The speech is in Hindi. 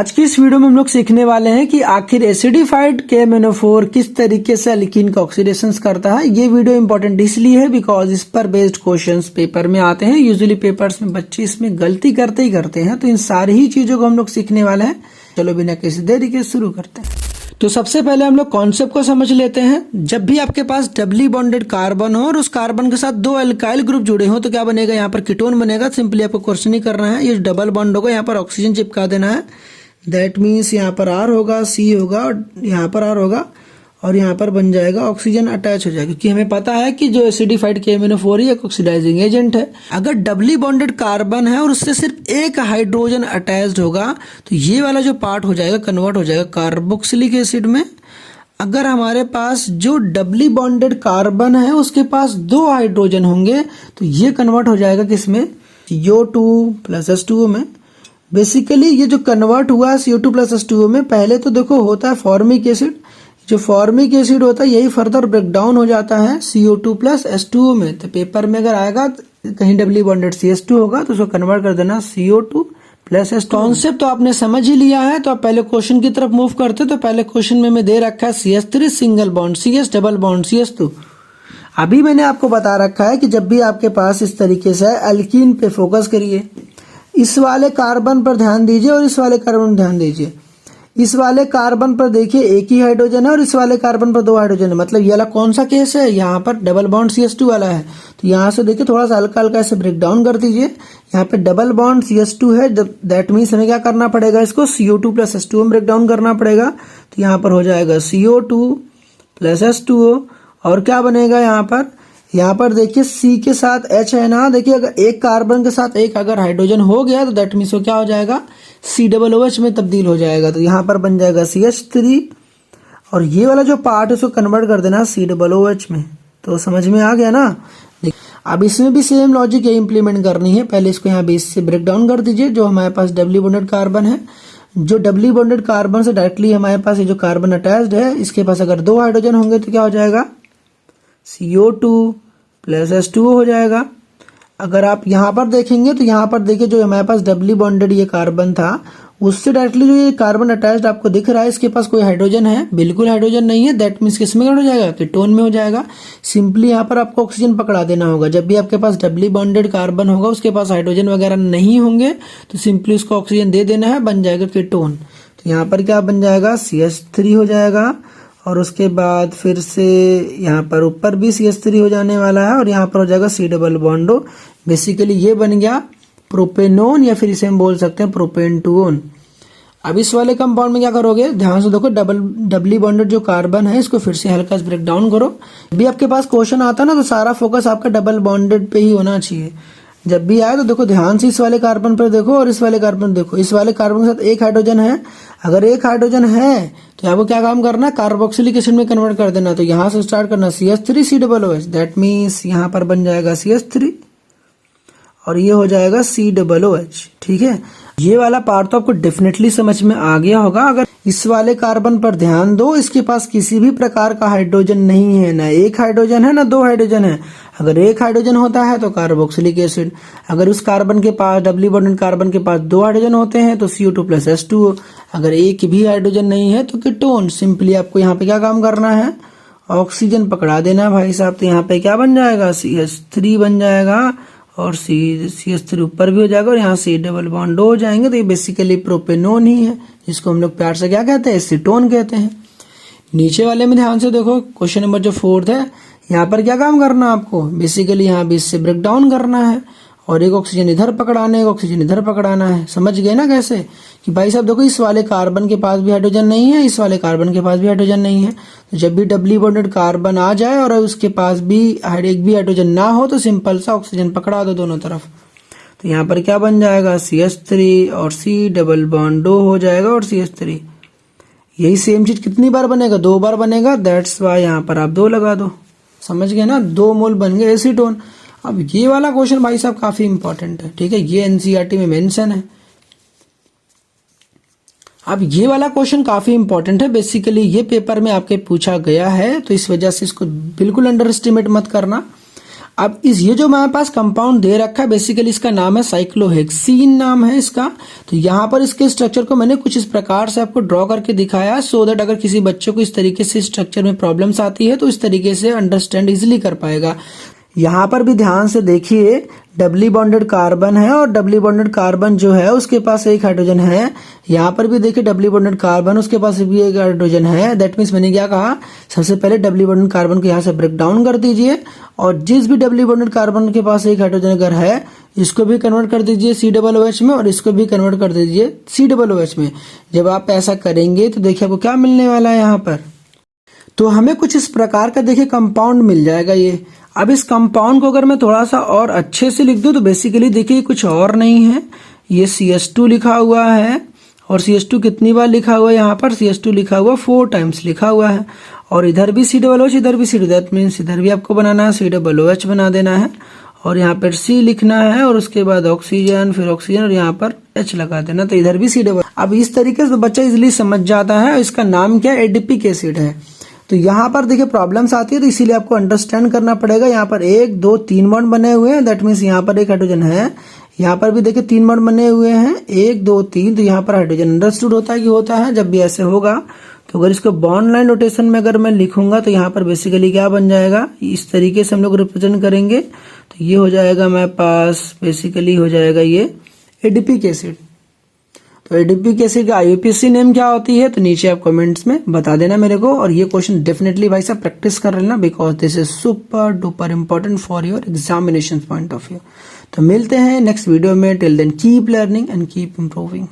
आज की इस वीडियो में हम लोग सीखने वाले हैं कि आखिर एसिडिफाइड KMnO4 किस तरीके से एल्कीन का ऑक्सीडेशन करता है। ये वीडियो इंपॉर्टेंट इसलिए है बिकॉज इस पर बेस्ड क्वेश्चंस पेपर में आते हैं। यूजुअली पेपर्स में बच्चे इसमें गलती करते ही करते हैं, तो इन सारी ही चीजों को हम लोग सीखने वाले हैं। चलो बिना किसी देरी के शुरू करते हैं। तो सबसे पहले हम लोग कॉन्सेप्ट को समझ लेते हैं। जब भी आपके पास डबली बॉन्डेड कार्बन हो और उस कार्बन के साथ दो अल्काइल ग्रुप जुड़े हो तो क्या बनेगा, यहाँ पर कीटोन बनेगा। सिंपली आपको क्वेश्चन ही करना है, ये डबल बॉन्ड होगा, यहाँ पर ऑक्सीजन चिपका देना है। दैट मीन्स यहाँ पर R होगा, C होगा और यहाँ पर R होगा और यहाँ पर बन जाएगा ऑक्सीजन अटैच हो जाएगा, क्योंकि हमें पता है कि जो एसिडिफाइड KMnO4 एक ऑक्सीडाइजिंग एजेंट है। अगर डबली बॉन्डेड कार्बन है और उससे सिर्फ एक हाइड्रोजन अटैच्ड होगा तो ये वाला जो पार्ट हो जाएगा कन्वर्ट हो जाएगा कार्बोक्सिलिक एसिड में। अगर हमारे पास जो डबली बॉन्डेड कार्बन है उसके पास दो हाइड्रोजन होंगे तो ये कन्वर्ट हो जाएगा किसमें, CO2 प्लस H2O में। बेसिकली ये जो कन्वर्ट हुआ है CO2 प्लस H2O में, पहले तो देखो होता है फॉर्मिक एसिड। जो फॉर्मिक एसिड होता है यही फर्दर ब्रेक डाउन हो जाता है CO2 प्लस H2O में। तो पेपर में अगर आएगा कहीं डबली बॉन्डेड CH2 होगा तो उसको कन्वर्ट कर देना CO2 प्लस H2O। कॉन्सेप्ट तो आपने समझ ही लिया है, तो आप पहले क्वेश्चन की तरफ मूव करते। तो पहले क्वेश्चन में मैं दे रखा है CH3 single bond CH double bond CH2। अभी मैंने आपको बता रखा है कि जब भी आपके पास इस तरीके से एल्कीन पे फोकस करिए, इस वाले कार्बन पर ध्यान दीजिए और इस वाले कार्बन पर ध्यान दीजिए। इस वाले कार्बन पर देखिए एक ही हाइड्रोजन है और इस वाले कार्बन पर दो हाइड्रोजन है। मतलब ये वाला कौन सा केस है, यहाँ पर डबल बॉन्ड CH2 वाला है। तो यहाँ से देखिए थोड़ा सा हल्का हल्का ऐसे ब्रेक डाउन कर दीजिए। यहाँ पे डबल बॉन्ड CH2 है, दैट मीन्स हमें क्या करना पड़ेगा, इसको CO2 प्लस H2O में ब्रेक डाउन करना पड़ेगा। तो यहाँ पर हो जाएगा CO2 प्लस H2O और क्या बनेगा यहाँ पर देखिए C के साथ H है ना। देखिए अगर एक कार्बन के साथ एक अगर हाइड्रोजन हो गया तो दैट मीन्स वो क्या हो जाएगा, COOH में तब्दील हो जाएगा। तो यहाँ पर बन जाएगा CH3 और ये वाला जो पार्ट है उसको कन्वर्ट कर देना COOH में। तो समझ में आ गया ना। अब इसमें भी सेम लॉजिक ये इंप्लीमेंट करनी है। पहले इसको यहाँ बेस से ब्रेक डाउन कर दीजिए। जो हमारे पास डबली बॉन्डेड कार्बन है, जो डबली बॉन्डेड कार्बन से डायरेक्टली हमारे पास ये जो कार्बन अटैच्ड है, इसके पास अगर दो हाइड्रोजन होंगे तो क्या हो जाएगा, CO2 प्लस H2O हो जाएगा। अगर आप यहाँ पर देखेंगे तो यहाँ पर देखिए जो हमारे पास डबली बॉन्डेड ये कार्बन था उससे डायरेक्टली जो ये कार्बन अटैच्ड आपको दिख रहा है, इसके पास कोई हाइड्रोजन है, बिल्कुल हाइड्रोजन नहीं है। दैट मीन्स किस में हो जाएगा, कीटोन में हो जाएगा। सिंपली यहाँ पर आपको ऑक्सीजन पकड़ा देना होगा। जब भी आपके पास डबली बॉन्डेड कार्बन होगा उसके पास हाइड्रोजन वगैरह नहीं होंगे तो सिंपली उसको ऑक्सीजन दे देना है, बन जाएगा कीटोन। तो यहाँ पर क्या बन जाएगा, CH3 हो जाएगा और उसके बाद फिर से यहाँ पर ऊपर भी CH3 हो जाने वाला है और यहाँ पर हो जाएगा C डबल बॉन्डो। बेसिकली ये बन गया प्रोपेनोन या फिर इसे हम बोल सकते हैं प्रोपेनटोन। अब इस वाले कंपाउंड में क्या करोगे, ध्यान से देखो डबली बॉन्डेड जो कार्बन है इसको फिर से हल्का से ब्रेक डाउन करो। भी आपके पास क्वेश्चन आता है ना तो सारा फोकस आपका डबल बॉन्डेड पे ही होना चाहिए। जब भी आए तो देखो ध्यान से इस वाले कार्बन पर देखो और इस वाले कार्बन देखो। इस वाले कार्बन के साथ एक हाइड्रोजन है, अगर एक हाइड्रोजन है तो आपको क्या काम करना है, कार्बोक्सिलिक एसिड में कन्वर्ट कर देना। तो यहाँ से स्टार्ट करना CH3 COOH, दैट मीन्स यहाँ पर बन जाएगा CH3 और ये हो जाएगा COOH। ठीक है, ये वाला पार्ट तो आपको डेफिनेटली समझ में आ गया होगा। अगर इस वाले कार्बन पर ध्यान दो, इसके पास किसी भी प्रकार का हाइड्रोजन नहीं है, ना एक हाइड्रोजन है ना दो हाइड्रोजन है। अगर एक हाइड्रोजन होता है तो कार्बोक्सिलिक एसिड, अगर उस कार्बन के पास डबली बॉन्डेड कार्बन के पास दो हाइड्रोजन होते हैं तो CO2 प्लस H2O, अगर एक भी हाइड्रोजन नहीं है तो कीटोन। सिंपली आपको यहाँ पे क्या काम करना है, ऑक्सीजन पकड़ा देना है भाई साहब। तो यहाँ पे क्या बन जाएगा, CH3 बन जाएगा और CH3 ऊपर भी हो जाएगा और यहाँ C डबल बॉन्ड हो जाएंगे। तो ये बेसिकली प्रोपेनोन ही है, जिसको हम लोग प्यार से क्या कहते हैं, एसीटोन कहते हैं। नीचे वाले में ध्यान से देखो, क्वेश्चन नंबर जो 4 है, यहाँ पर क्या काम करना है आपको, बेसिकली यहाँ बीच से ब्रेक डाउन करना है और एक ऑक्सीजन इधर पकड़ाना है, एक ऑक्सीजन इधर पकड़ाना है। समझ गए ना कैसे, कि भाई साहब देखो इस वाले कार्बन के पास भी हाइड्रोजन नहीं है, इस वाले कार्बन के पास भी हाइड्रोजन नहीं है। तो जब भी डबली बॉन्डेड कार्बन आ जाए और उसके पास भी एक भी हाइड्रोजन ना हो तो सिंपल सा ऑक्सीजन पकड़ा दो दोनों तरफ। तो यहाँ पर क्या बन जाएगा, CH3 और C डबल बॉन्डो हो जाएगा और CH3। यही सेम चीज कितनी बार बनेगा, 2 बार बनेगा। दैट्स वाई यहाँ पर आप 2 लगा दो। समझ गए ना, 2 मोल बन गए एसीटोन। अब ये वाला क्वेश्चन भाई साहब काफी इंपॉर्टेंट है। ठीक है, ये NCERT में मेंशन है। अब ये वाला क्वेश्चन काफी इंपॉर्टेंट है, बेसिकली ये पेपर में आपके पूछा गया है, तो इस वजह से इसको बिल्कुल अंडर एस्टिमेट मत करना। अब ये जो हमारे पास कंपाउंड दे रखा है बेसिकली इसका नाम है साइक्लोहेक्सीन नाम है इसका। तो यहाँ पर इसके स्ट्रक्चर को मैंने कुछ इस प्रकार से आपको ड्रॉ करके दिखाया है, सो दैट अगर किसी बच्चे को इस तरीके से स्ट्रक्चर में प्रॉब्लम्स आती है तो इस तरीके से अंडरस्टैंड इजिली कर पाएगा। यहाँ पर भी ध्यान से देखिए, डबली बॉन्डेड कार्बन है और डबली बॉन्डेड कार्बन जो है उसके पास एक हाइड्रोजन है। यहाँ पर भी देखिए डबली बॉन्डेड कार्बन, उसके पास भी एक हाइड्रोजन है। दैट मीन्स मैंने क्या कहा, सबसे पहले डबली बॉन्डेड कार्बन को यहाँ से ब्रेक डाउन कर दीजिए और जिस भी डबली बॉन्डेड कार्बन के पास एक हाइड्रोजन अगर है इसको भी कन्वर्ट कर दीजिए COOH में और इसको भी कन्वर्ट कर दीजिए COOH में। जब आप ऐसा करेंगे तो देखिए आपको क्या मिलने वाला है यहाँ पर, तो हमें कुछ इस प्रकार का देखिए कंपाउंड मिल जाएगा ये। अब इस कंपाउंड को अगर मैं थोड़ा सा और अच्छे से लिख दूं तो बेसिकली देखिए कुछ और नहीं है, ये CH2 लिखा हुआ है और CH2 कितनी बार लिखा हुआ है, यहाँ पर CH2 लिखा हुआ 4 टाइम्स लिखा हुआ है और इधर भी COOH इधर भी C, दैट मीन्स इधर भी आपको बनाना है COOH बना देना है और यहाँ पर C लिखना है और उसके बाद ऑक्सीजन, फिर ऑक्सीजन और यहाँ पर H लगा देना, तो इधर भी COOH। अब इस तरीके से बच्चा इजिली समझ जाता है। इसका नाम क्या है, एडिपिक एसिड है। तो यहाँ पर देखिए प्रॉब्लम्स आती है तो इसीलिए आपको अंडरस्टैंड करना पड़ेगा। यहाँ पर 1 2 3 बॉन्ड बने हुए हैं, दैट मीन्स यहाँ पर एक हाइड्रोजन है। यहाँ पर भी देखिए 3 बॉन्ड बने हुए हैं, 1 2 3, तो यहाँ पर हाइड्रोजन अंडरस्टूड होता है कि होता है। जब भी ऐसे होगा तो अगर इसको बॉन्ड लाइन नोटेशन में अगर मैं लिखूंगा तो यहाँ पर बेसिकली क्या बन जाएगा, इस तरीके से हम लोग रिप्रेजेंट करेंगे तो ये हो जाएगा मेरे पास, बेसिकली हो जाएगा ये एडिपिक एसिड। तो एडिपिक एसिड का IUPAC नेम क्या होती है तो नीचे आप कमेंट्स में बता देना मेरे को। और ये क्वेश्चन डेफिनेटली भाई साहब प्रैक्टिस कर लेना, because this is super duper important for your examination point of view. तो मिलते हैं नेक्स्ट वीडियो में, till then keep learning and keep improving.